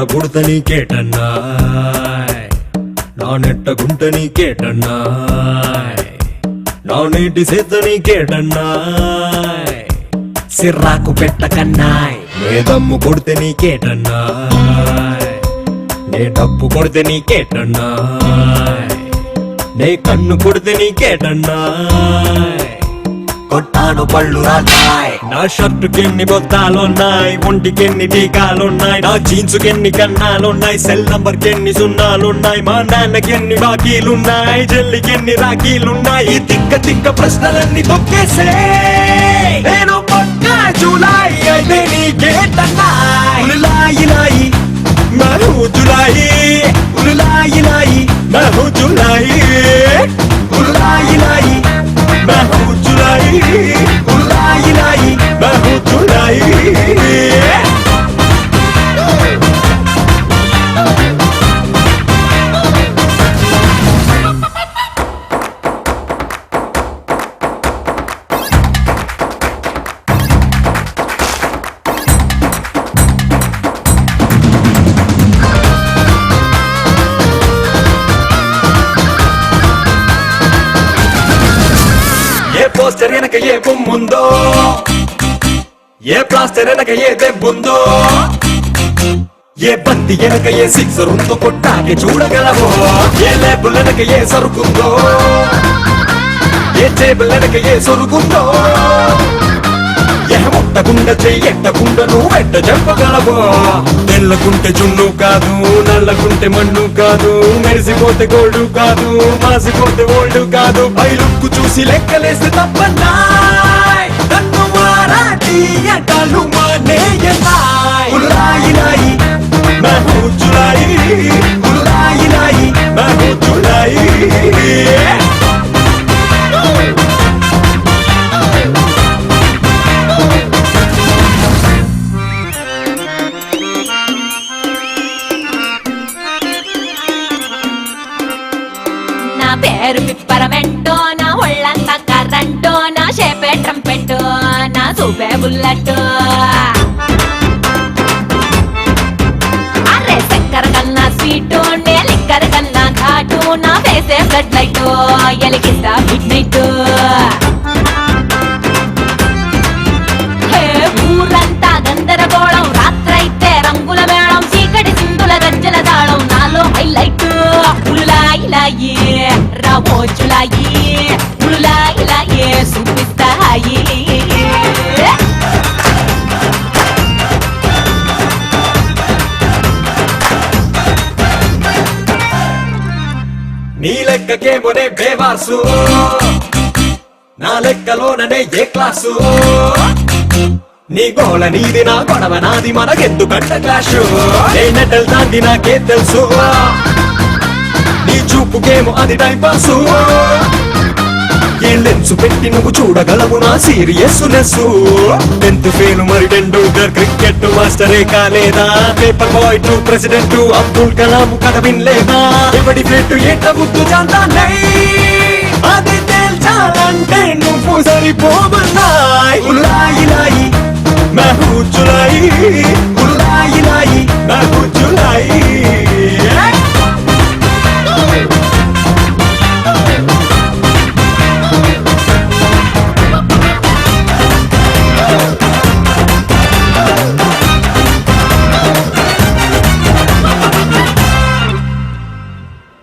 పుడత నీకేటన్నాయ్ నా నెట్ట గుంట నీకేటన్నాయ్ నా నేటి సేత నీకేటన్నాయ్ సిర్రాకు పెట్టకన్నాయ్ నే దమ్ము కొడితే నీకేటన్నాయ్ నే డప్పు కొడితే నీకేటన్నాయ్ నే కన్ను కొడితే నీకేటన్నాయ్ కొట్టాను పళ్ళు రాజాయ్ నా షర్టుకెన్ని బొత్తాలున్నాయి ఒంటికెన్ని టీకాలున్నాయి నా జీన్సుకెన్ని కన్నాలున్నాయి సెల్ నంబర్ కెన్ని సున్నాలున్నాయి మా నాన్నకెన్ని బాకీలున్నాయి జల్లికెన్ని రాఖీలున్నాయి తిక్క తిక్క ప్రశ్నలన్నీ తొక్కేసే నేను పక్క జూలై అయితే నీకేటన్నాయ్ ఉలాయి లాయి మహూ జులాయి ఉలాయి లాయి మహూ జులాయి ఉలాయి లాయి మహూ జులాయి ఉలాయి లాయి మహూ జులాయి ఏ పోస్టర్ వెనక ఏ బొమ్ముందో ఏ ప్లాస్టర్ వెనక ఏ దెబ్బుందో ఏ బంతి వెనక ఏ సిక్సర్ ఉందో కొట్టాకే చూడగలవో ఏ లేబుల్ వెనక ఏ సరుకుందో ఏ టేబుల్ వెనక ఏ సొరుగుందో ఏ ముట్టకుండా చెయ్యెట్టకుండా నువ్వెట్ట చెప్పగలవో తెల్లకుంటే జున్ను కాదు నల్లకుంటే మన్ను కాదు మెరిసిపోతే గోల్డ్ కాదు మాసిపోతే ఓల్డ్ కాదు పైలుక్కు చూసి లెక్కలేస్తే తప్పన్నాయ్ నన్ను మారాటీయటలు మానేయన్నాయ్ ఉలాయి లాయి మహూ జులాయి ఉలాయి లాయి మహూ జులాయి పేరు పిప్పరమెంటో నా ఒళ్ళంతా కర్రంటో నా షేపే ట్రంపెట్టో నా సూపే బుల్లెట్ అరే చక్కెర కన్నా స్వీటు నే లిక్కర్ కన్నా ఘాటు నా ఫేసే బ్లడ్ లైట్ ఎలిగిస్తా మిడ్ నైట్ ఊరంతా గందరగోళం రాత్రైతే రంగుల మేళం చీకటి సింధుల గజ్జల దాళం నాలో హైలైట్ ఉలాయి లాయి రావోచులాయి ఉలాయి లాయి చూపిస్తాయి నీ లెక్కకేమోనే బేవాసు నా లెక్కలోననే ఏ క్లాసు నీ గోళ నీది నా గొడవ నాది మనకెందుకంట క్లాషు నేనెటల్ దాంది నాకే తెలుసు నీ చూపుకేమో అది టైం పాసు ఏ లెన్సు పెట్టి నువ్వు చూడగలవు నా సీరియస్నెస్ 10th ఫెయిల్ మరి టెండూల్కర్ క్రికెట్ మాస్టరే కాలేదా paper boy to president Abdul Kalam కథ వినలేదా ఎవడి ప్లేట్ ఏట ముద్దు జాంతానై అది తేల్చాలంటే నువ్వు సరిపోవన్నాయ్ ఉలాయి లాయి